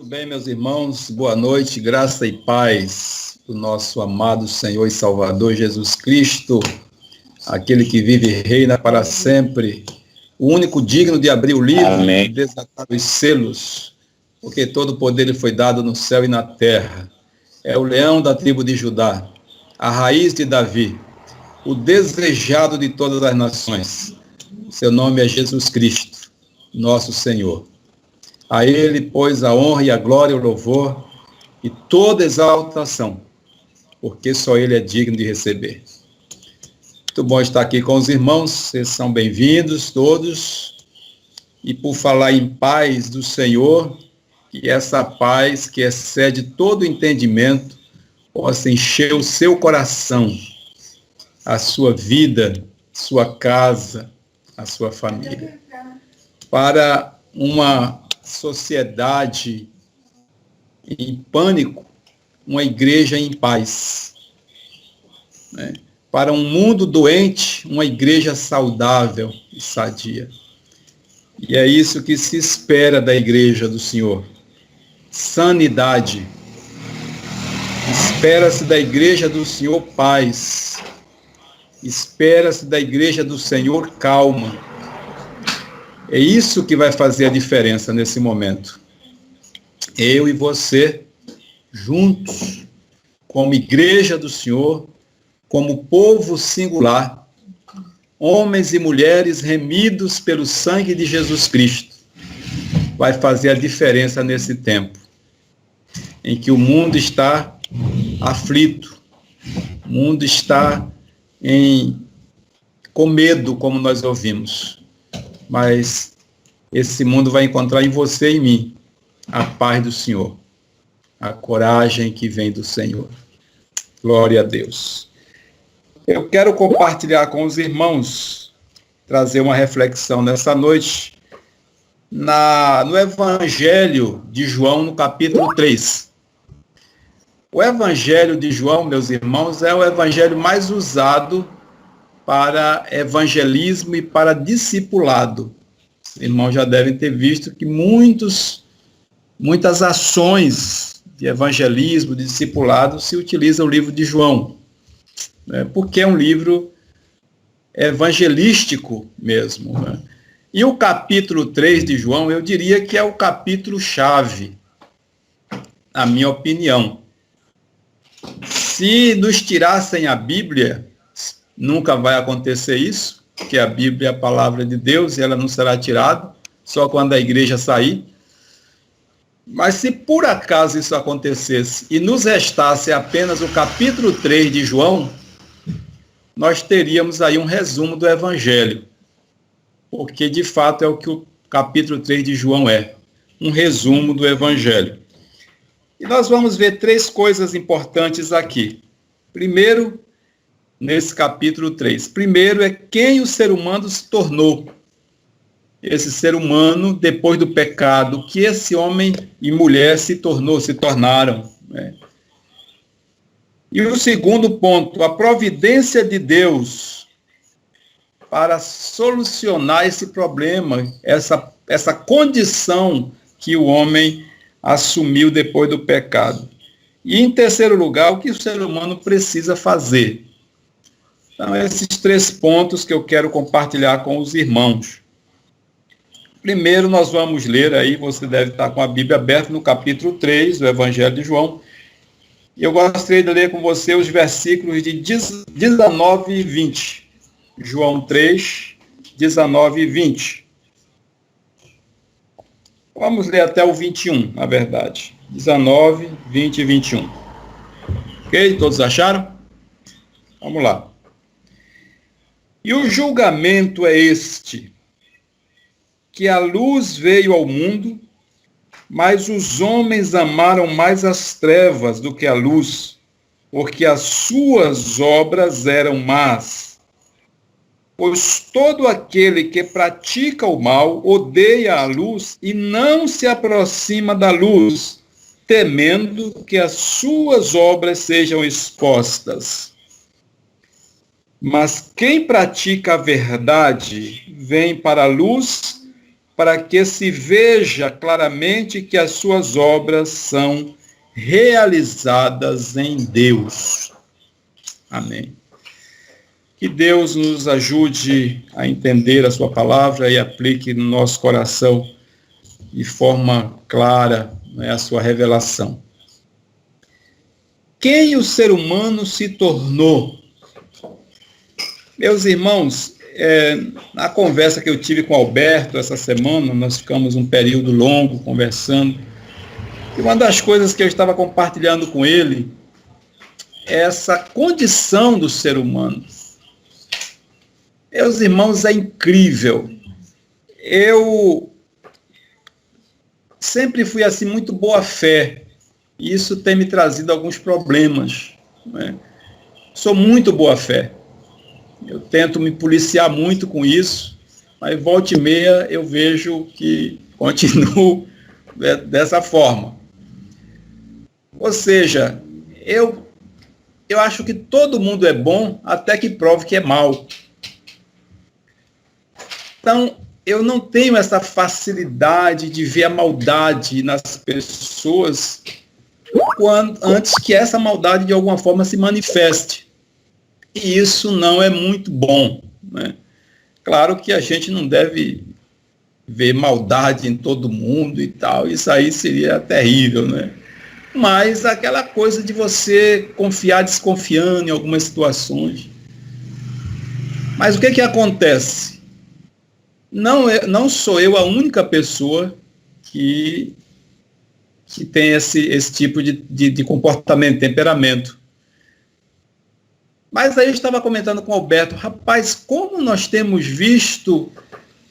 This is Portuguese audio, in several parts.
Tudo bem, meus irmãos? Boa noite, graça e paz do nosso amado Senhor e Salvador Jesus Cristo, aquele que vive e reina para sempre, o único digno de abrir o livro Amém. e desatar os selos, porque todo o poder lhe foi dado no céu e na terra. É o leão da tribo de Judá, a raiz de Davi, o desejado de todas as nações. Seu nome é Jesus Cristo, nosso Senhor. A ele, pois, a honra e a glória, o louvor e toda exaltação, porque só ele é digno de receber. Muito bom estar aqui com os irmãos, vocês são bem-vindos todos. E por falar em paz do Senhor, que essa paz que excede todo entendimento possa encher o seu coração, a sua vida, sua casa, a sua família. Para uma sociedade em pânico, uma igreja em paz. Né? Para um mundo doente, uma igreja saudável e sadia. E é isso que se espera da igreja do Senhor. Sanidade. Espera-se da igreja do Senhor paz. Espera-se da igreja do Senhor calma. É isso que vai fazer a diferença nesse momento. Eu e você, juntos, como igreja do Senhor, como povo singular, homens e mulheres remidos pelo sangue de Jesus Cristo, vai fazer a diferença nesse tempo, em que o mundo está aflito, o mundo está com medo, como nós ouvimos. Mas esse mundo vai encontrar em você e em mim a paz do Senhor, a coragem que vem do Senhor. Glória a Deus. Eu quero compartilhar com os irmãos, trazer uma reflexão nessa noite, no Evangelho de João, no capítulo 3. O Evangelho de João, meus irmãos, é o evangelho mais usado para evangelismo e para discipulado. Os irmãos já devem ter visto que muitas ações de evangelismo, de discipulado, se utiliza o livro de João, né? Porque é um livro evangelístico mesmo, né? E o capítulo 3 de João, eu diria que é o capítulo-chave, na minha opinião. Se nos tirassem a Bíblia, nunca vai acontecer isso, porque a Bíblia é a palavra de Deus e ela não será tirada, só quando a igreja sair. Mas se por acaso isso acontecesse e nos restasse apenas o capítulo 3 de João, nós teríamos aí um resumo do Evangelho, porque de fato é o que o capítulo 3 de João é, um resumo do Evangelho. E nós vamos ver três coisas importantes aqui. Primeiro, nesse capítulo 3. Primeiro é quem o ser humano se tornou. Esse ser humano, depois do pecado, que esse homem e mulher se tornaram. Né? E o segundo ponto, a providência de Deus para solucionar esse problema, essa condição que o homem assumiu depois do pecado. E em terceiro lugar, o que o ser humano precisa fazer. Então, esses três pontos que eu quero compartilhar com os irmãos. Primeiro, nós vamos ler aí, você deve estar com a Bíblia aberta, no capítulo 3 do Evangelho de João. Eu gostaria de ler com você os versículos de 19 e 20. João 3, 19 e 20. Vamos ler até o 21, na verdade. 19, 20 e 21. Ok? Todos acharam? Vamos lá. E o julgamento é este, que a luz veio ao mundo, mas os homens amaram mais as trevas do que a luz, porque as suas obras eram más. Pois todo aquele que pratica o mal odeia a luz e não se aproxima da luz, temendo que as suas obras sejam expostas. Mas quem pratica a verdade vem para a luz, para que se veja claramente que as suas obras são realizadas em Deus. Amém. Que Deus nos ajude a entender a sua palavra e aplique no nosso coração de forma clara, né, a sua revelação. Quem o ser humano se tornou? Meus irmãos, na conversa que eu tive com o Alberto essa semana, nós ficamos um período longo conversando, e uma das coisas que eu estava compartilhando com ele é essa condição do ser humano. Meus irmãos, é incrível. Eu sempre fui assim muito boa fé, e isso tem me trazido alguns problemas, né? Sou muito boa fé. Eu tento me policiar muito com isso, mas volta e meia eu vejo que continuo dessa forma. Ou seja, eu acho que todo mundo é bom até que prove que é mal. Então, eu não tenho essa facilidade de ver a maldade nas pessoas antes que essa maldade de alguma forma se manifeste. E isso não é muito bom, né? Claro que a gente não deve ver maldade em todo mundo e tal, isso aí seria terrível, né? Mas aquela coisa de você confiar desconfiando em algumas situações. Mas o que acontece? Não sou eu a única pessoa que tem esse tipo de comportamento, temperamento. Mas aí eu estava comentando com o Alberto, rapaz, como nós temos visto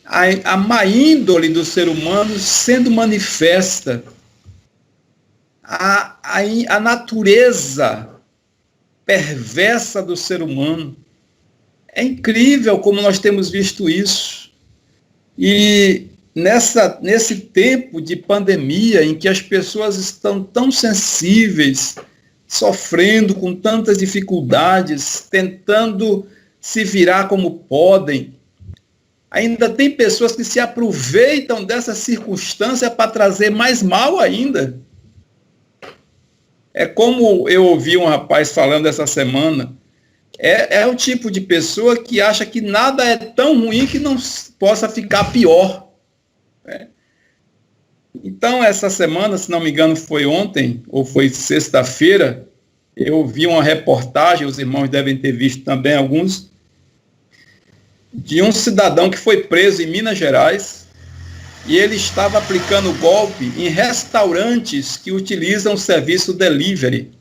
a má índole do ser humano sendo manifesta, a natureza perversa do ser humano. É incrível como nós temos visto isso. E nesse tempo de pandemia, em que as pessoas estão tão sensíveis, sofrendo com tantas dificuldades, tentando se virar como podem, ainda tem pessoas que se aproveitam dessa circunstância para trazer mais mal ainda. É como eu ouvi um rapaz falando essa semana, é o tipo de pessoa que acha que nada é tão ruim que não possa ficar pior. Então, essa semana, se não me engano, foi ontem, ou foi sexta-feira, eu vi uma reportagem, os irmãos devem ter visto também alguns, de um cidadão que foi preso em Minas Gerais, e ele estava aplicando golpe em restaurantes que utilizam o serviço delivery.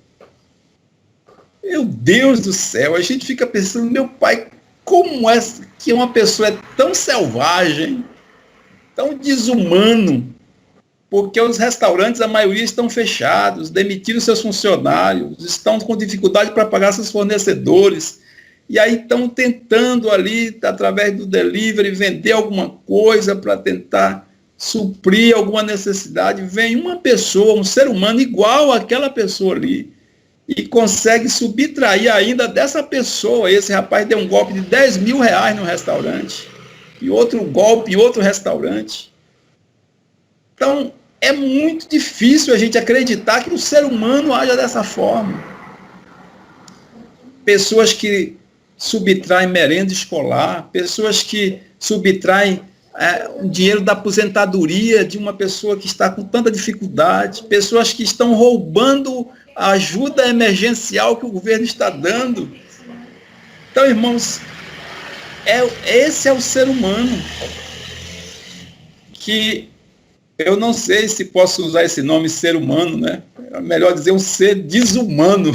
Meu Deus do céu, a gente fica pensando, meu pai, como é que uma pessoa é tão selvagem, tão desumano, porque os restaurantes, a maioria estão fechados, demitiram seus funcionários, estão com dificuldade para pagar seus fornecedores, e aí estão tentando ali, através do delivery, vender alguma coisa para tentar suprir alguma necessidade. Vem uma pessoa, um ser humano igual àquela pessoa ali, e consegue subtrair ainda dessa pessoa. Esse rapaz deu um golpe de 10 mil reais no restaurante, e outro golpe em outro restaurante. Então, é muito difícil a gente acreditar que o ser humano haja dessa forma. Pessoas que subtraem merenda escolar, pessoas que subtraem o dinheiro da aposentadoria de uma pessoa que está com tanta dificuldade, pessoas que estão roubando a ajuda emergencial que o governo está dando. Então, irmãos, esse é o ser humano que eu não sei se posso usar esse nome ser humano, né? É melhor dizer um ser desumano.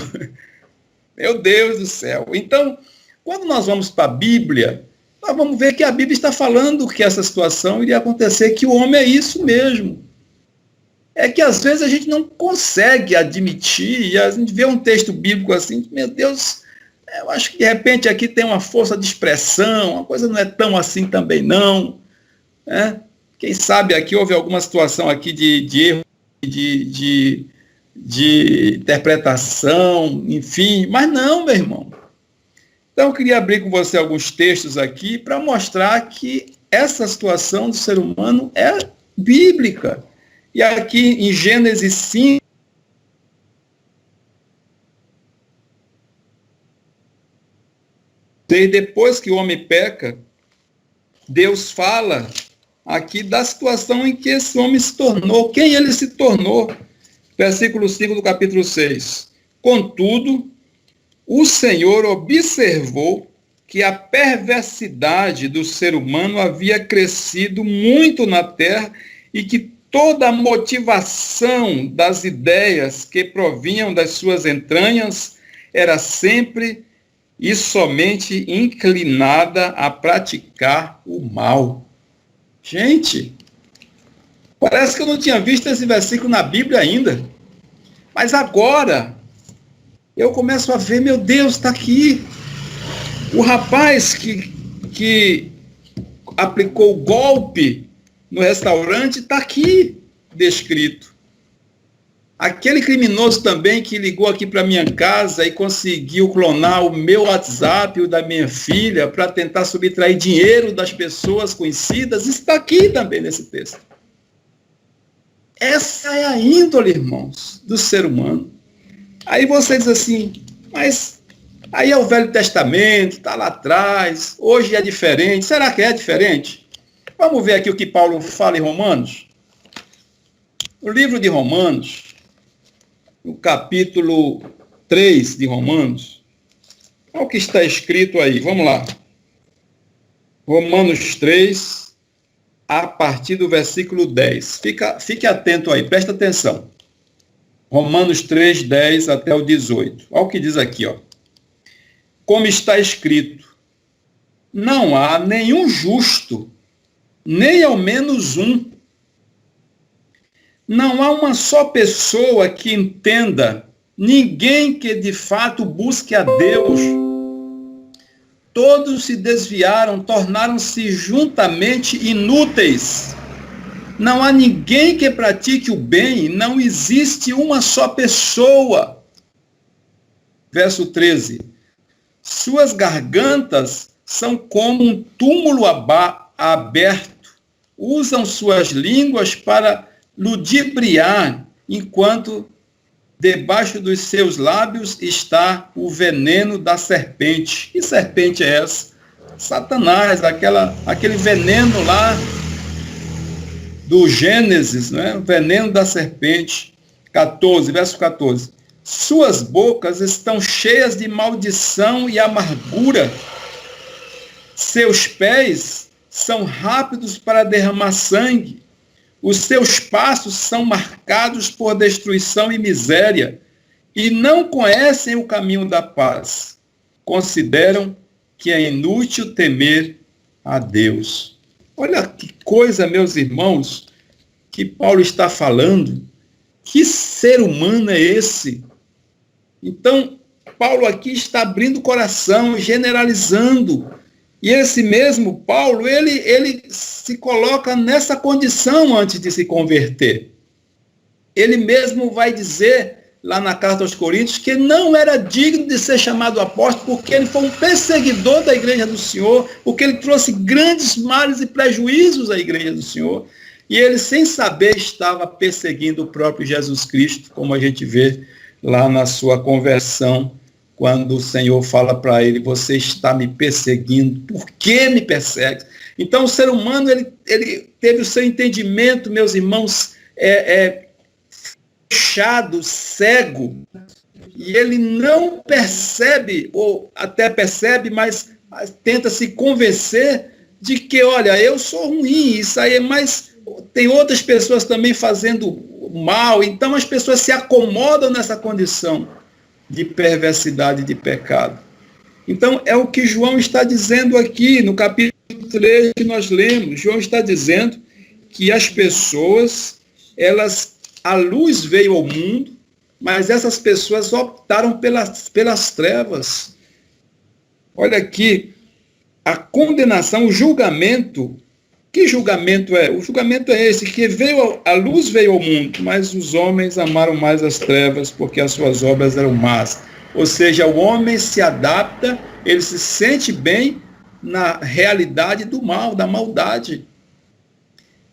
Meu Deus do céu. Então, quando nós vamos para a Bíblia, nós vamos ver que a Bíblia está falando que essa situação iria acontecer, que o homem é isso mesmo. É que às vezes a gente não consegue admitir, e a gente vê um texto bíblico assim, meu Deus, eu acho que de repente aqui tem uma força de expressão, a coisa não é tão assim também não, né? Quem sabe aqui houve alguma situação aqui de erro, de interpretação, enfim, mas não, meu irmão. Então eu queria abrir com você alguns textos aqui para mostrar que essa situação do ser humano é bíblica. E aqui em Gênesis 5, depois que o homem peca, Deus fala aqui da situação em que esse homem se tornou, quem ele se tornou. Versículo 5 do capítulo 6. Contudo, o Senhor observou que a perversidade do ser humano havia crescido muito na terra e que toda a motivação das ideias que provinham das suas entranhas era sempre e somente inclinada a praticar o mal. Gente, parece que eu não tinha visto esse versículo na Bíblia ainda. Mas agora, eu começo a ver, meu Deus, está aqui. O rapaz que aplicou o golpe no restaurante está aqui descrito. Aquele criminoso também que ligou aqui para minha casa e conseguiu clonar o meu WhatsApp, o da minha filha, para tentar subtrair dinheiro das pessoas conhecidas, está aqui também nesse texto. Essa é a índole, irmãos, do ser humano. Aí você diz assim, mas aí é o Velho Testamento, está lá atrás, hoje é diferente. Será que é diferente? Vamos ver aqui o que Paulo fala em Romanos. O livro de Romanos, no capítulo 3 de Romanos, olha o que está escrito aí, vamos lá. Romanos 3, a partir do versículo 10. Fique atento aí, presta atenção. Romanos 3, 10 até o 18. Olha o que diz aqui, ó. Como está escrito, não há nenhum justo, nem ao menos um. Não há uma só pessoa que entenda, ninguém que de fato busque a Deus. Todos se desviaram, tornaram-se juntamente inúteis. Não há ninguém que pratique o bem, não existe uma só pessoa. Verso 13. Suas gargantas são como um túmulo aberto. Usam suas línguas para ludibriar, enquanto debaixo dos seus lábios está o veneno da serpente. Que serpente é essa? Satanás, aquele veneno lá do Gênesis, né? O veneno da serpente. 14, verso 14. Suas bocas estão cheias de maldição e amargura. Seus pés são rápidos para derramar sangue. Os seus passos são marcados por destruição e miséria, e não conhecem o caminho da paz. Consideram que é inútil temer a Deus. Olha que coisa, meus irmãos, que Paulo está falando. Que ser humano é esse? Então, Paulo aqui está abrindo o coração, generalizando. E esse mesmo Paulo, ele se coloca nessa condição antes de se converter. Ele mesmo vai dizer, lá na carta aos Coríntios, que não era digno de ser chamado apóstolo, porque ele foi um perseguidor da igreja do Senhor, porque ele trouxe grandes males e prejuízos à igreja do Senhor. E ele, sem saber, estava perseguindo o próprio Jesus Cristo, como a gente vê lá na sua conversão, quando o Senhor fala para ele, você está me perseguindo, por que me persegue? Então o ser humano, ele teve o seu entendimento, meus irmãos, fechado, cego, e ele não percebe, ou até percebe, mas tenta se convencer de que, olha, eu sou ruim, isso aí é mais... Tem outras pessoas também fazendo mal, então as pessoas se acomodam nessa condição de perversidade e de pecado. Então, é o que João está dizendo aqui, no capítulo 3 que nós lemos. João está dizendo que as pessoas, a luz veio ao mundo, mas essas pessoas optaram pelas trevas. Olha aqui, a condenação, o julgamento. Que julgamento é? O julgamento é esse, que a luz veio ao mundo, mas os homens amaram mais as trevas, porque as suas obras eram más. Ou seja, o homem se adapta, ele se sente bem na realidade do mal, da maldade,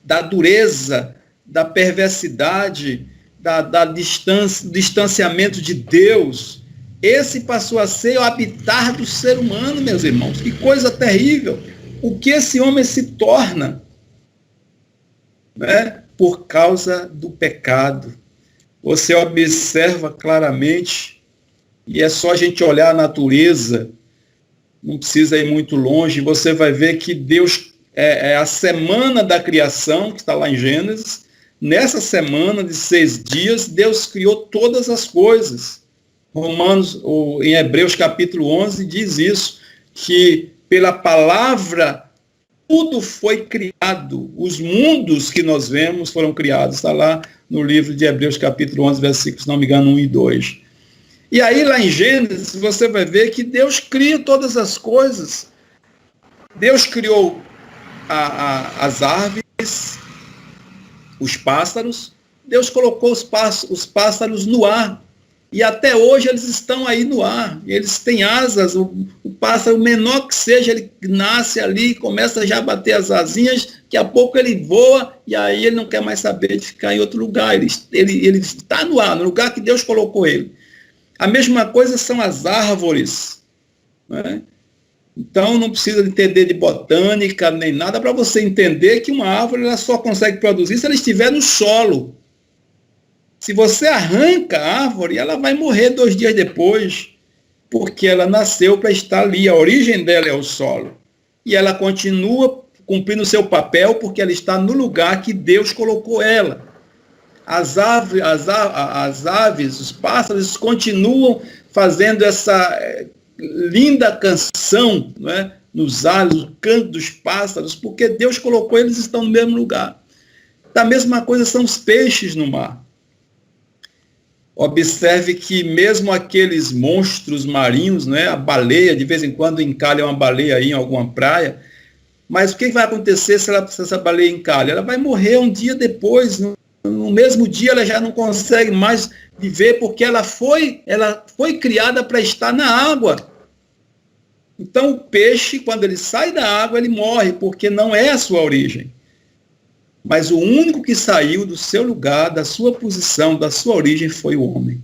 da dureza, da perversidade, da distanciamento de Deus. Esse passou a ser o habitar do ser humano, meus irmãos. Que coisa terrível. O que esse homem se torna, né? Por causa do pecado. Você observa claramente, e é só a gente olhar a natureza, não precisa ir muito longe, você vai ver que Deus, é a semana da criação, que está lá em Gênesis. Nessa semana de 6 dias, Deus criou todas as coisas. Em Hebreus capítulo 11 diz isso, que pela palavra tudo foi criado. Os mundos que nós vemos foram criados. Está lá no livro de Hebreus capítulo 11, versículos, se não me engano, 1 e 2. E aí lá em Gênesis você vai ver que Deus cria todas as coisas. Deus criou as árvores, os pássaros. Deus colocou os pássaros no ar. E até hoje eles estão aí no ar. Eles têm asas. O pássaro, menor que seja, ele nasce ali, começa já a bater as asinhas, daqui a pouco ele voa, e aí ele não quer mais saber de ficar em outro lugar. Ele está no ar, no lugar que Deus colocou ele. A mesma coisa são as árvores, né? Então não precisa entender de botânica nem nada para você entender que uma árvore ela só consegue produzir se ela estiver no solo. Se você arranca a árvore, ela vai morrer 2 dias depois, porque ela nasceu para estar ali, a origem dela é o solo. E ela continua cumprindo o seu papel porque ela está no lugar que Deus colocou ela. As aves, os pássaros continuam fazendo essa linda canção, né, nos ares, o canto dos pássaros, porque Deus colocou eles, estão no mesmo lugar. Da mesma coisa são os peixes no mar. Observe que mesmo aqueles monstros marinhos, né, a baleia, de vez em quando encalha uma baleia aí em alguma praia, mas o que vai acontecer se essa baleia encalha? Ela vai morrer um dia depois, no mesmo dia ela já não consegue mais viver, porque ela foi criada para estar na água. Então o peixe, quando ele sai da água, ele morre, porque não é a sua origem. Mas o único que saiu do seu lugar, da sua posição, da sua origem, foi o homem.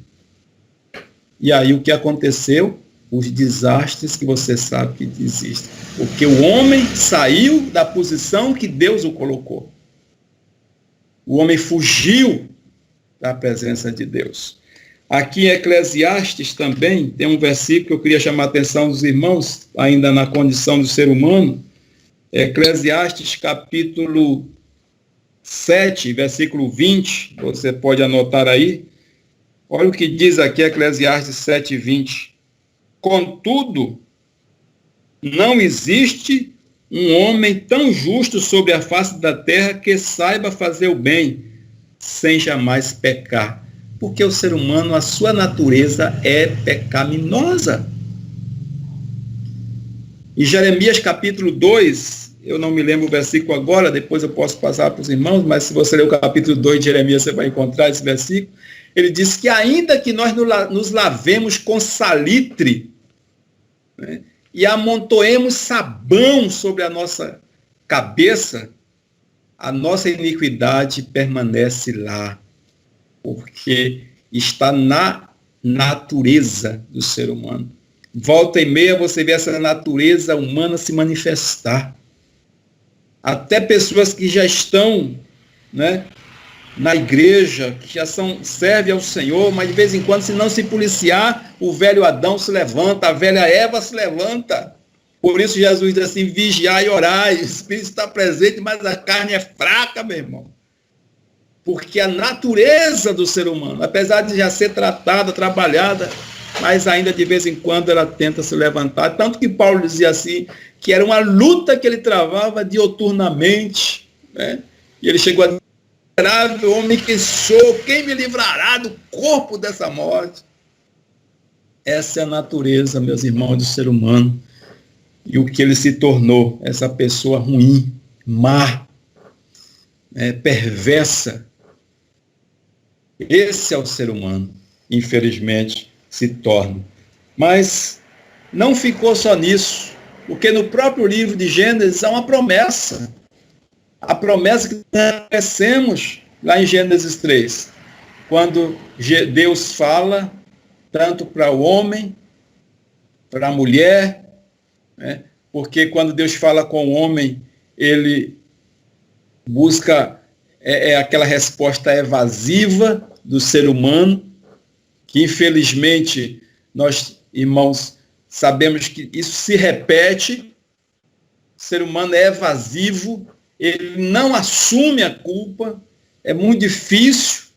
E aí o que aconteceu? Os desastres que você sabe que existem. Porque o homem saiu da posição que Deus o colocou. O homem fugiu da presença de Deus. Aqui em Eclesiastes também tem um versículo que eu queria chamar a atenção dos irmãos, ainda na condição do ser humano. Eclesiastes capítulo 7, versículo 20, você pode anotar aí. Olha o que diz aqui Eclesiastes 7, 20. Contudo, não existe um homem tão justo sobre a face da terra que saiba fazer o bem sem jamais pecar. Porque o ser humano, a sua natureza é pecaminosa. Em Jeremias capítulo 2, eu não me lembro o versículo agora, depois eu posso passar para os irmãos, mas se você ler o capítulo 2 de Jeremias, você vai encontrar esse versículo. Ele diz que ainda que nós nos lavemos com salitre, né, e amontoemos sabão sobre a nossa cabeça, a nossa iniquidade permanece lá, porque está na natureza do ser humano. Volta e meia você vê essa natureza humana se manifestar. Até pessoas que já estão, né, na igreja, que já servem ao Senhor, mas de vez em quando, se não se policiar, o velho Adão se levanta, a velha Eva se levanta. Por isso Jesus diz assim, vigiai e orai, o Espírito está presente, mas a carne é fraca, meu irmão. Porque a natureza do ser humano, apesar de já ser tratada, trabalhada, mas ainda de vez em quando ela tenta se levantar. Tanto que Paulo dizia assim, que era uma luta que ele travava dioturnamente, né? E ele chegou a dizer, miserável homem que sou, quem me livrará do corpo dessa morte? Essa é a natureza, meus irmãos, do ser humano. E o que ele se tornou, essa pessoa ruim, má, perversa. Esse é o ser humano, infelizmente, se torna. Mas não ficou só nisso. Porque no próprio livro de Gênesis há uma promessa. A promessa que conhecemos lá em Gênesis 3. Quando Deus fala tanto para o homem, para a mulher, né? Porque quando Deus fala com o homem, ele busca aquela resposta evasiva do ser humano, que infelizmente nós, irmãos, sabemos que isso se repete. O ser humano é evasivo, ele não assume a culpa, é muito difícil,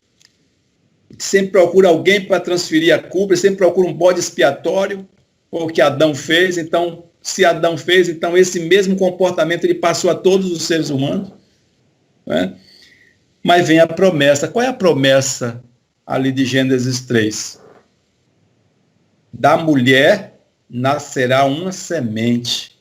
sempre procura alguém para transferir a culpa, sempre procura um bode expiatório, o que Adão fez. Então, se Adão fez, então esse mesmo comportamento ele passou a todos os seres humanos, né? Mas vem a promessa. Qual é a promessa ali de Gênesis 3? Da mulher nascerá uma semente,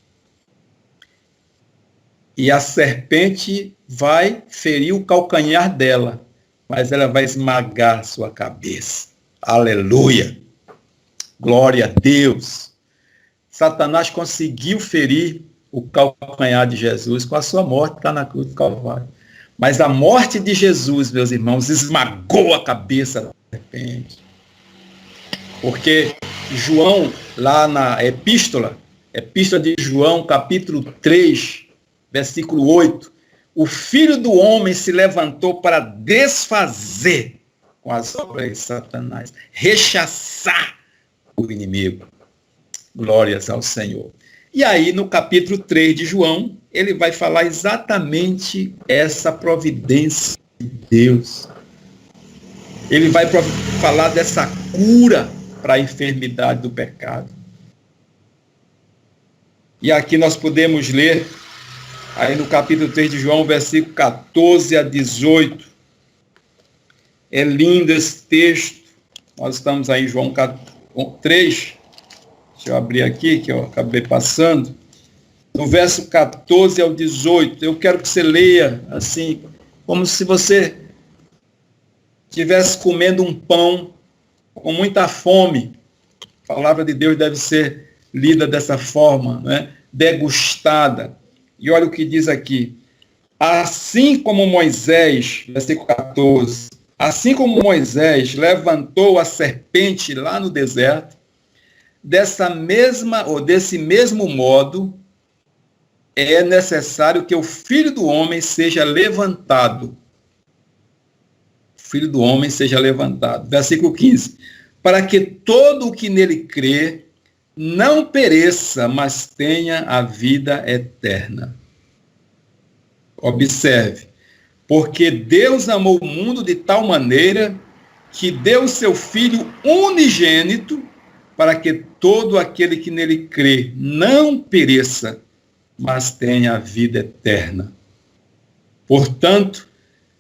e a serpente vai ferir o calcanhar dela, mas ela vai esmagar sua cabeça. Aleluia! Glória a Deus! Satanás conseguiu ferir o calcanhar de Jesus com a sua morte, está na cruz do Calvário. Mas a morte de Jesus, meus irmãos, esmagou a cabeça da serpente. Porque João, lá na epístola de João, capítulo 3, versículo 8, o Filho do Homem se levantou para desfazer com as obras de Satanás, rechaçar o inimigo. Glórias ao Senhor. E aí, no capítulo 3 de João, ele vai falar exatamente essa providência de Deus. Ele vai falar dessa cura para a enfermidade do pecado. E aqui nós podemos ler, aí no capítulo 3 de João, versículo 14 a 18. É lindo esse texto. Nós estamos aí em João 3. Deixa eu abrir aqui, que eu acabei passando. No verso 14 ao 18, eu quero que você leia assim, como se você estivesse comendo um pão com muita fome. A palavra de Deus deve ser lida dessa forma, né? Degustada. E olha o que diz aqui. Assim como Moisés, versículo 14, assim como Moisés levantou a serpente lá no deserto, desse mesmo modo, é necessário que o Filho do Homem seja levantado. O Filho do Homem seja levantado. Versículo 15. Para que todo o que nele crê não pereça, mas tenha a vida eterna. Observe. Porque Deus amou o mundo de tal maneira que deu o seu Filho unigênito, para que todo aquele que nele crê não pereça, mas tenha a vida eterna. Portanto,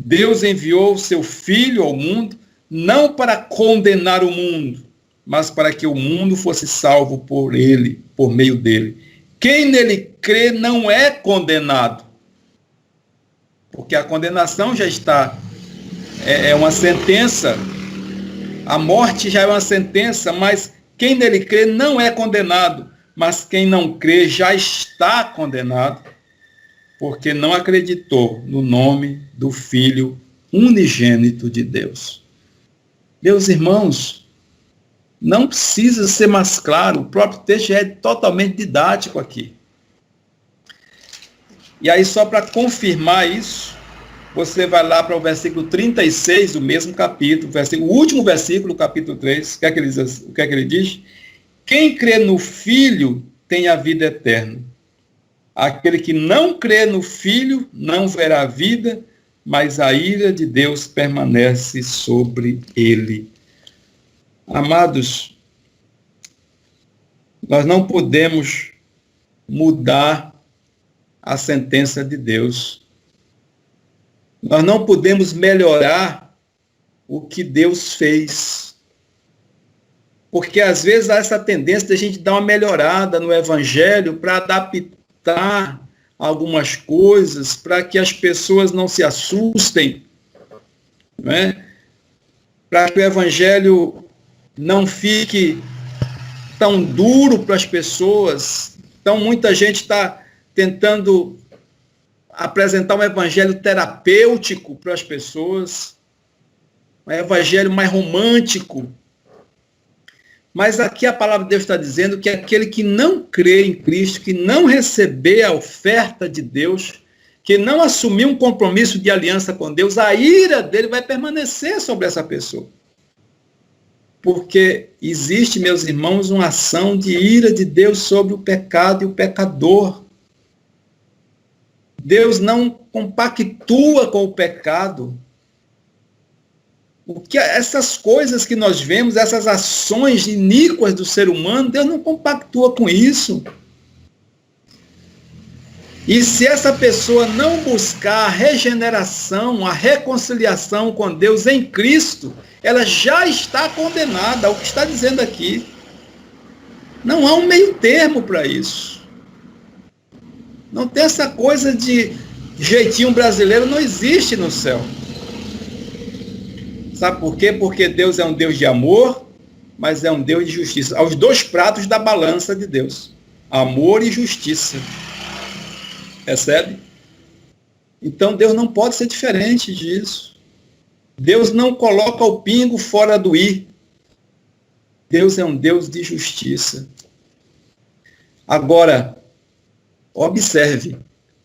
Deus enviou o seu Filho ao mundo, não para condenar o mundo, mas para que o mundo fosse salvo por ele, por meio dele. Quem nele crê não é condenado, porque a condenação já está, é uma sentença, a morte já é uma sentença, mas quem nele crê não é condenado, mas quem não crê já está condenado, porque não acreditou no nome do Filho unigênito de Deus. Meus irmãos, não precisa ser mais claro, o próprio texto é totalmente didático aqui. E aí, só para confirmar isso, você vai lá para o versículo 36 do mesmo capítulo, o último versículo do capítulo 3, o que é que ele diz? Quem crê no Filho tem a vida eterna. Aquele que não crê no Filho não verá a vida, mas a ira de Deus permanece sobre ele. Amados, nós não podemos mudar a sentença de Deus. Nós não podemos melhorar o que Deus fez. Porque às vezes há essa tendência de a gente dar uma melhorada no Evangelho para adaptar algumas coisas, para que as pessoas não se assustem, né? Para que o Evangelho não fique tão duro para as pessoas, Então, muita gente está tentando apresentar um evangelho terapêutico para as pessoas, um evangelho mais romântico. Mas aqui a palavra de Deus está dizendo que aquele que não crê em Cristo, que não receber a oferta de Deus, que não assumir um compromisso de aliança com Deus, a ira dele vai permanecer sobre essa pessoa. Porque existe, meus irmãos, uma ação de ira de Deus sobre o pecado e o pecador. Deus não compactua com o pecado. O que essas coisas que nós vemos, essas ações iníquas do ser humano, Deus não compactua com isso. E se essa pessoa não buscar a regeneração, a reconciliação com Deus em Cristo, ela já está condenada, é o que está dizendo aqui. Não há um meio termo para isso. Não tem essa coisa de jeitinho brasileiro, não existe no céu. Sabe por quê? Porque Deus é um Deus de amor, mas é um Deus de justiça. Aos dois pratos da balança de Deus. Amor e justiça. Percebe? Então Deus não pode ser diferente disso. Deus não coloca o pingo fora do i. Deus é um Deus de justiça. Agora, observe,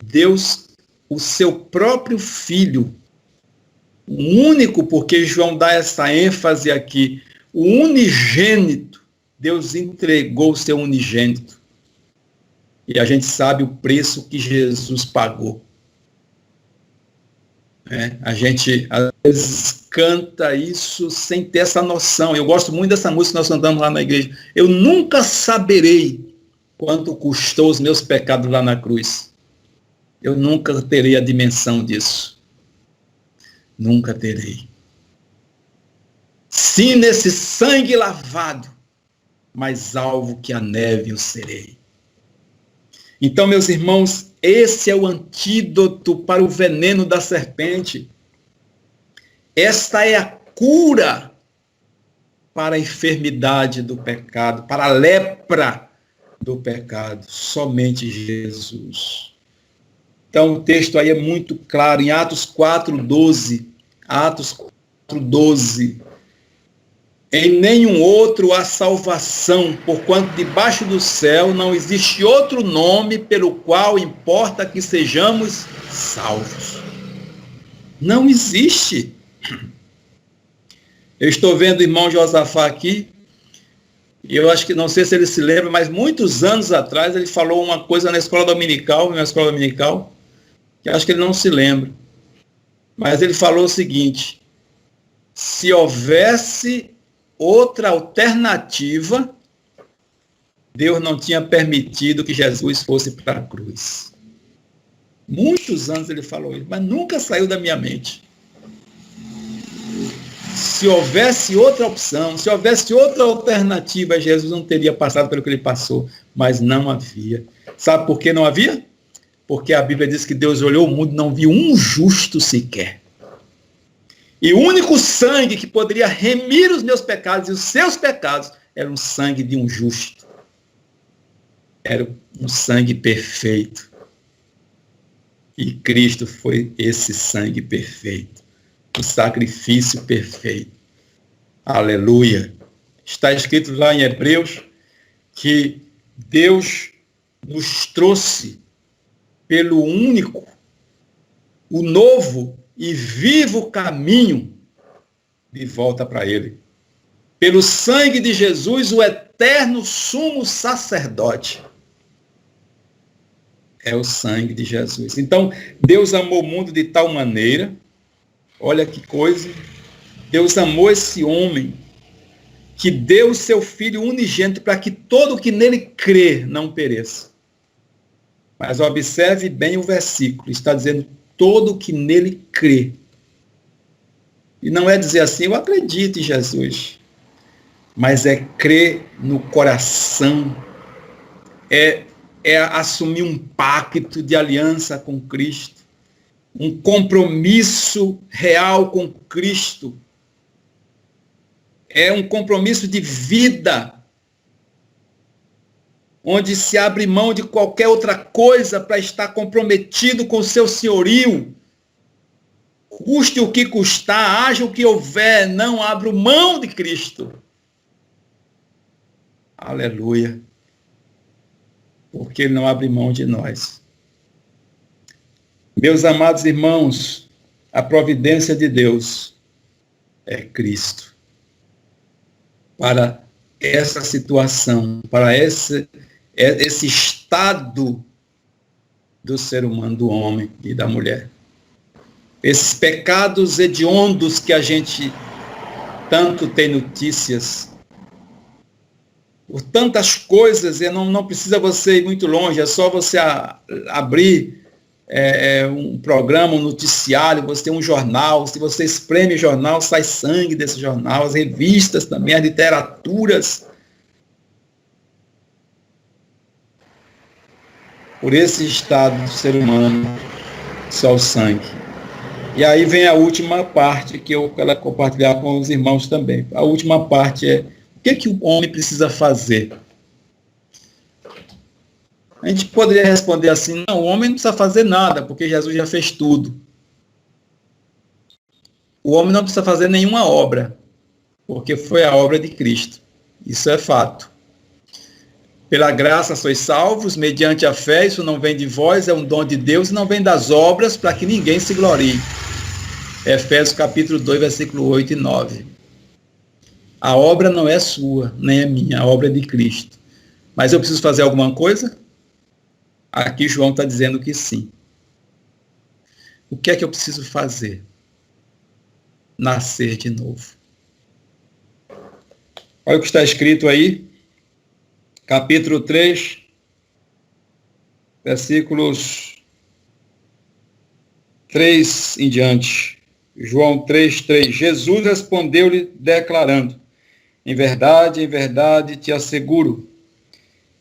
Deus, o seu próprio Filho, o único, porque João dá essa ênfase aqui, o unigênito, Deus entregou o seu unigênito. E a gente sabe o preço que Jesus pagou. A gente, às vezes, canta isso sem ter essa noção. Eu gosto muito dessa música que nós cantamos lá na igreja. Eu nunca saberei quanto custou os meus pecados lá na cruz. Eu nunca terei a dimensão disso. Nunca terei. Sim, nesse sangue lavado, mais alvo que a neve eu serei. Então, meus irmãos, esse é o antídoto para o veneno da serpente. Esta é a cura para a enfermidade do pecado, para a lepra do pecado. Somente Jesus. Então, o texto aí é muito claro, em Atos 4:12. Atos 4:12. Em nenhum outro há salvação, porquanto debaixo do céu não existe outro nome pelo qual importa que sejamos salvos. Não existe. Eu estou vendo o irmão Josafá aqui, e eu acho que, não sei se ele se lembra, mas muitos anos atrás ele falou uma coisa na escola dominical, que acho que ele não se lembra. Mas ele falou o seguinte: se houvesse outra alternativa, Deus não tinha permitido que Jesus fosse para a cruz. Muitos anos ele falou isso, mas nunca saiu da minha mente. Se houvesse outra opção, se houvesse outra alternativa, Jesus não teria passado pelo que ele passou, mas não havia. Sabe por que não havia? Porque a Bíblia diz que Deus olhou o mundo e não viu um justo sequer. E o único sangue que poderia remir os meus pecados e os seus pecados era o sangue de um justo. Era um sangue perfeito. E Cristo foi esse sangue perfeito. O sacrifício perfeito. Aleluia. Está escrito lá em Hebreus que Deus nos trouxe pelo único, o novo e vivo caminho de volta para Ele. Pelo sangue de Jesus, o eterno sumo sacerdote. É o sangue de Jesus. Então, Deus amou o mundo de tal maneira, olha que coisa, Deus amou esse homem, que deu o seu Filho unigênito para que todo que nele crê não pereça. Mas observe bem o versículo, está dizendo todo que nele crê. E não é dizer assim, eu acredito em Jesus, mas é crer no coração, é assumir um pacto de aliança com Cristo, um compromisso real com Cristo, é um compromisso de vida, onde se abre mão de qualquer outra coisa para estar comprometido com o seu senhorio. Custe o que custar, haja o que houver, não abro mão de Cristo. Aleluia. Porque Ele não abre mão de nós. Meus amados irmãos, a providência de Deus é Cristo. Para essa situação, para esse estado do ser humano, do homem e da mulher. Esses pecados hediondos que a gente tanto tem notícias, por tantas coisas, e não precisa você ir muito longe, é só você abrir um programa, um noticiário, você tem um jornal, se você espreme o jornal, sai sangue desse jornal, as revistas também, as literaturas. Por esse estado do ser humano, só o sangue. E aí vem a última parte que eu quero compartilhar com os irmãos também. A última parte é: o que o homem precisa fazer? A gente poderia responder assim: não, o homem não precisa fazer nada, porque Jesus já fez tudo. O homem não precisa fazer nenhuma obra, porque foi a obra de Cristo. Isso é fato. Pela graça sois salvos, mediante a fé, isso não vem de vós, é um dom de Deus, e não vem das obras, para que ninguém se glorie. Efésios capítulo 2, versículo 8 e 9. A obra não é sua, nem é minha, a obra é de Cristo. Mas eu preciso fazer alguma coisa? Aqui João está dizendo que sim. O que é que eu preciso fazer? Nascer de novo. Olha o que está escrito aí, capítulo 3, versículos 3 em diante. João 3:3. Jesus respondeu-lhe declarando: em verdade, te asseguro,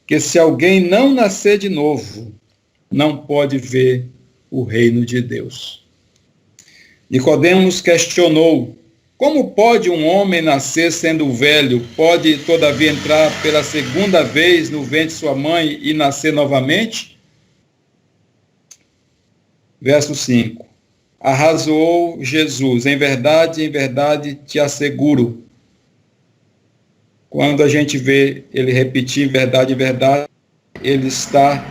que se alguém não nascer de novo, não pode ver o reino de Deus. Nicodemos questionou: como pode um homem nascer sendo velho? Pode, todavia, entrar pela segunda vez no ventre de sua mãe e nascer novamente? Verso 5. Arrazoou Jesus: em verdade, te asseguro. Quando a gente vê ele repetir em verdade, ele está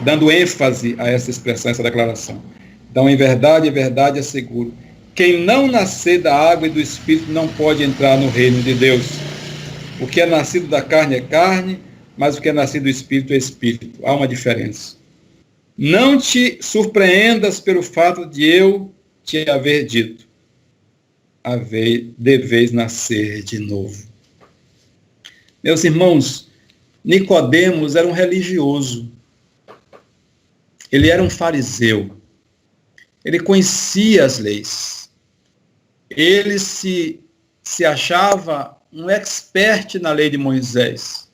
dando ênfase a essa expressão, essa declaração. Então, em verdade, asseguro. Quem não nascer da água e do Espírito não pode entrar no reino de Deus. O que é nascido da carne é carne, mas o que é nascido do Espírito é Espírito. Há uma diferença. Não te surpreendas pelo fato de eu te haver dito: deveis nascer de novo. Meus irmãos, Nicodemos era um religioso. Ele era um fariseu. Ele conhecia as leis. Ele se achava um expert na lei de Moisés.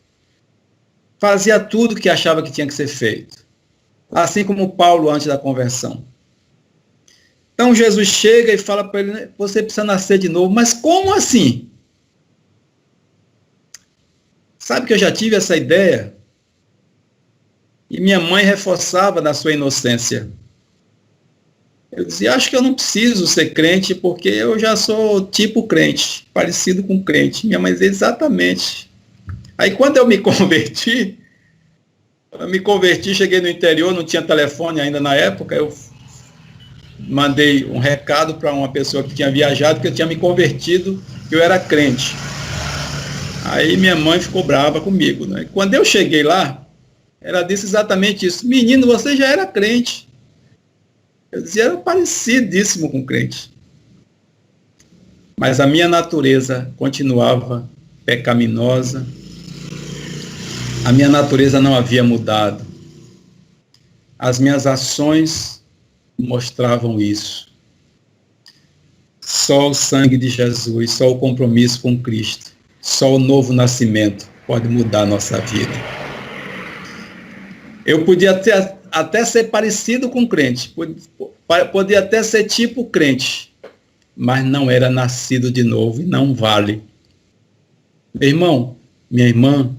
Fazia tudo que achava que tinha que ser feito. Assim como Paulo antes da conversão. Então Jesus chega e fala para ele: você precisa nascer de novo. Mas como assim? Sabe que eu já tive essa ideia? E minha mãe reforçava na sua inocência. Eu dizia: acho que eu não preciso ser crente, porque eu já sou tipo crente, parecido com crente. Minha mãe dizia: exatamente. Aí quando eu me converti, cheguei no interior, não tinha telefone ainda na época, eu mandei um recado para uma pessoa que tinha viajado, que eu tinha me convertido, que eu era crente. Aí minha mãe ficou brava comigo, né? Quando eu cheguei lá, ela disse exatamente isso: menino, você já era crente. Eu dizia: era parecidíssimo com crente. Mas a minha natureza continuava pecaminosa. A minha natureza não havia mudado. As minhas ações mostravam isso. Só o sangue de Jesus, só o compromisso com Cristo, só o novo nascimento pode mudar a nossa vida. Eu podia até ser parecido com crente, podia até ser tipo crente, mas não era nascido de novo e não vale. Meu irmão, minha irmã,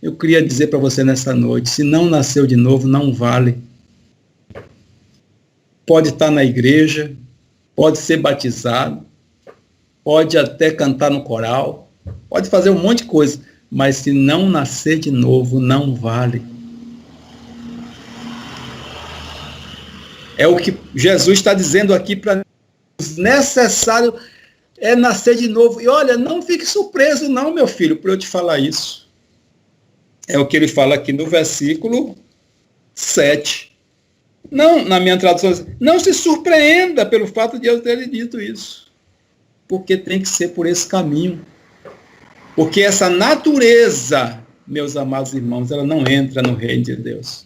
Eu queria dizer para você nessa noite, se não nasceu de novo, não vale. Pode estar na igreja, pode ser batizado, pode até cantar no coral, pode fazer um monte de coisa, mas se não nascer de novo, não vale. É o que Jesus está dizendo aqui para nós. Necessário é nascer de novo. E olha, não fique surpreso não, meu filho, por eu te falar isso. É o que ele fala aqui no versículo 7. Não, na minha tradução, não se surpreenda pelo fato de eu ter dito isso. Porque tem que ser por esse caminho. Porque essa natureza, meus amados irmãos, ela não entra no reino de Deus.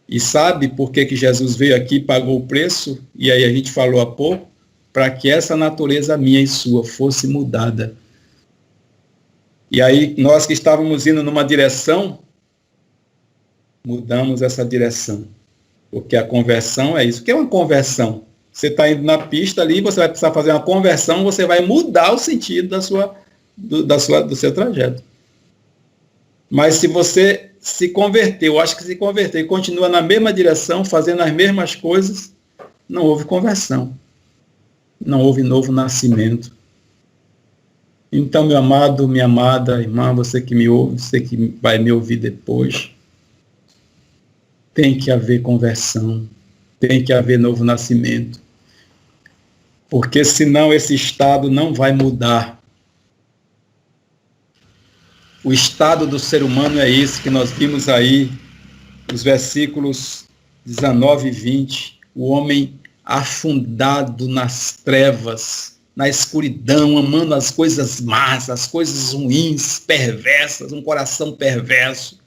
E sabe por que Jesus veio aqui e pagou o preço? E aí a gente falou há pouco, para que essa natureza minha e sua fosse mudada. E aí nós que estávamos indo numa direção, mudamos essa direção. Porque a conversão é isso. O que é uma conversão? Você está indo na pista ali, você vai precisar fazer uma conversão, você vai mudar o sentido do seu trajeto. Mas se você se converteu, acho que se converteu e continua na mesma direção, fazendo as mesmas coisas, não houve conversão. Não houve novo nascimento. Então, meu amado, minha amada irmã, você que me ouve, você que vai me ouvir depois, tem que haver conversão, tem que haver novo nascimento. Porque senão esse estado não vai mudar. O estado do ser humano é esse que nós vimos aí, os versículos 19 e 20. O homem afundado nas trevas, na escuridão, amando as coisas más, as coisas ruins, perversas, um coração perverso.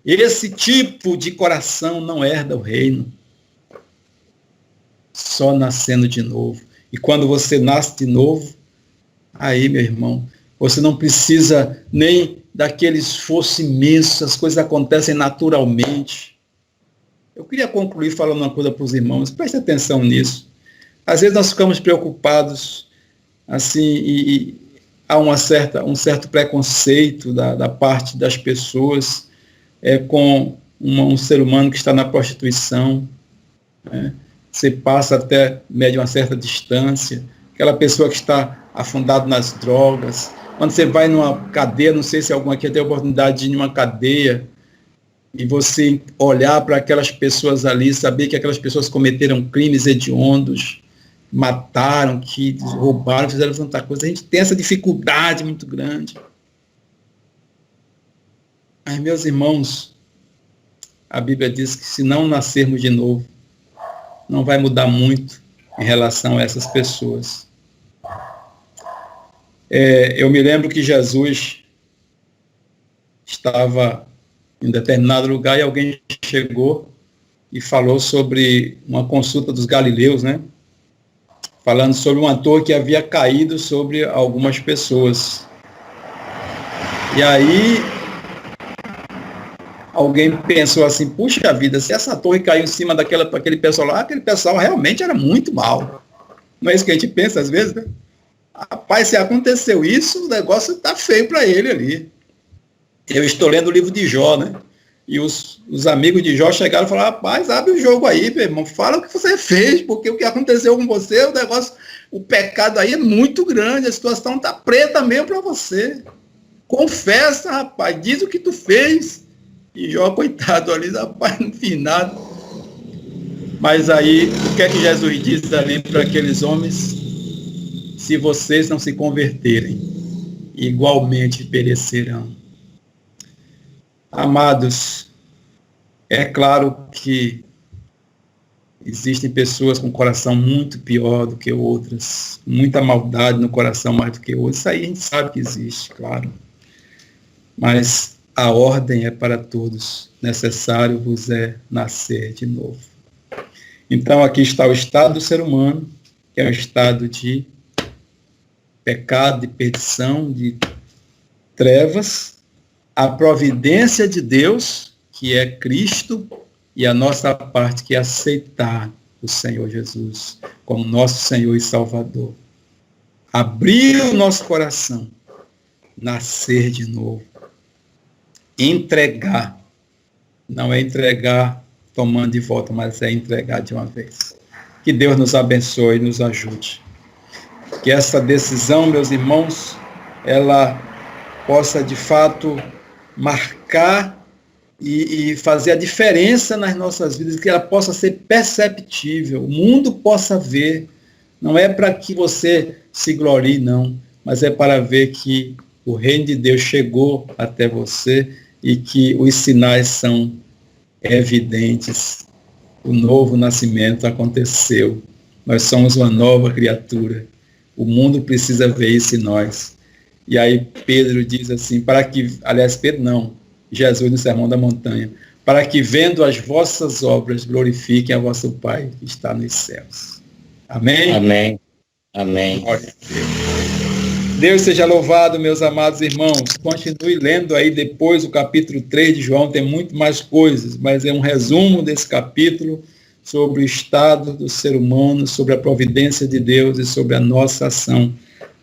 Esse tipo de coração não herda o reino. Só nascendo de novo. E quando você nasce de novo, aí, meu irmão, você não precisa nem daquele esforço imenso, as coisas acontecem naturalmente. Eu queria concluir falando uma coisa para os irmãos, preste atenção nisso. Às vezes nós ficamos preocupados, assim, e há um certo preconceito da parte das pessoas com um ser humano que está na prostituição, né? Você passa até medir uma certa distância, aquela pessoa que está afundada nas drogas. Quando você vai numa cadeia, não sei se algum aqui tem a oportunidade de ir numa cadeia, e você olhar para aquelas pessoas ali, saber que aquelas pessoas cometeram crimes hediondos, mataram, que roubaram, fizeram tanta coisa. A gente tem essa dificuldade muito grande. Mas, meus irmãos, a Bíblia diz que se não nascermos de novo, não vai mudar muito em relação a essas pessoas. Eu me lembro que Jesus estava em um determinado lugar e alguém chegou e falou sobre uma consulta dos galileus, né? Falando sobre um ator que havia caído sobre algumas pessoas. E aí alguém pensou assim, puxa vida, se essa torre caiu em cima daquele pessoal lá, aquele pessoal realmente era muito mal. Não é isso que a gente pensa às vezes, né? Rapaz, se aconteceu isso, o negócio está feio para ele ali. Eu estou lendo o livro de Jó, né? E os amigos de Jó chegaram e falaram, rapaz, abre o jogo aí, meu irmão, fala o que você fez, porque o que aconteceu com você, o negócio, o pecado aí é muito grande, a situação está preta mesmo para você. Confessa, rapaz, diz o que tu fez. E Jó, coitado ali, rapaz, não fiz nada. Mas aí, o que é que Jesus diz ali para aqueles homens? Se vocês não se converterem, igualmente perecerão. Amados, é claro que existem pessoas com coração muito pior do que outras, muita maldade no coração mais do que outras. Isso aí a gente sabe que existe, claro. Mas a ordem é para todos. Necessário vos é nascer de novo. Então aqui está o estado do ser humano, que é um estado de pecado, de perdição, de trevas, a providência de Deus, que é Cristo, e a nossa parte, que é aceitar o Senhor Jesus como nosso Senhor e Salvador. Abrir o nosso coração nascer de novo. Entregar. Não é entregar tomando de volta, mas é entregar de uma vez. Que Deus nos abençoe e nos ajude. Que essa decisão, meus irmãos, ela possa de fato marcar e fazer a diferença nas nossas vidas, que ela possa ser perceptível, o mundo possa ver. Não é para que você se glorie, não, mas é para ver que o reino de Deus chegou até você e que os sinais são evidentes. O novo nascimento aconteceu. Nós somos uma nova criatura. O mundo precisa ver isso em nós. E aí Pedro diz assim, Pedro não, Jesus no Sermão da Montanha, para que vendo as vossas obras glorifiquem a vosso Pai que está nos céus. Amém? Amém. Amém. Glória a Deus. Deus seja louvado, meus amados irmãos. Continue lendo aí depois o capítulo 3 de João, tem muito mais coisas, mas é um resumo desse capítulo sobre o estado do ser humano, sobre a providência de Deus e sobre a nossa ação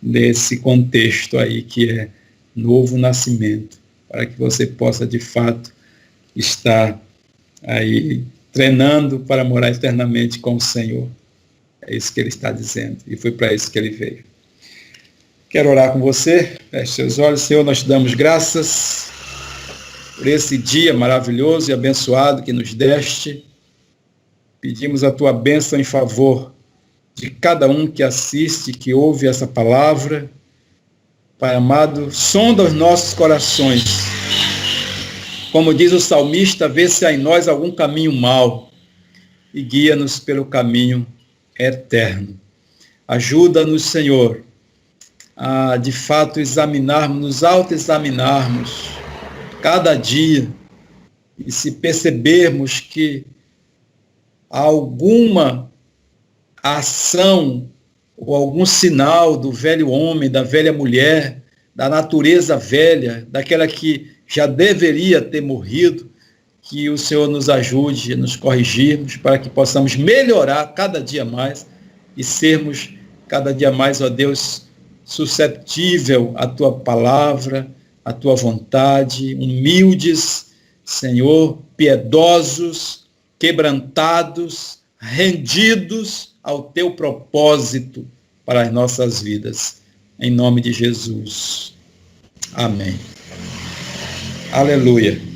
nesse contexto aí que é novo nascimento, para que você possa de fato estar aí treinando para morar eternamente com o Senhor. É isso que ele está dizendo e foi para isso que ele veio. Quero orar com você, feche seus olhos. Senhor, nós te damos graças por esse dia maravilhoso e abençoado que nos deste. Pedimos a tua bênção em favor de cada um que assiste, que ouve essa palavra. Pai amado, sonda os nossos corações. Como diz o salmista, vê se há em nós algum caminho mau e guia-nos pelo caminho eterno. Ajuda-nos, Senhor, a de fato examinarmos, nos autoexaminarmos cada dia e se percebermos que há alguma ação ou algum sinal do velho homem, da velha mulher, da natureza velha, daquela que já deveria ter morrido, que o Senhor nos ajude a nos corrigirmos para que possamos melhorar cada dia mais e sermos cada dia mais, ó Deus, suscetível à tua palavra, à tua vontade, humildes, Senhor, piedosos, quebrantados, rendidos ao teu propósito para as nossas vidas. Em nome de Jesus. Amém. Aleluia.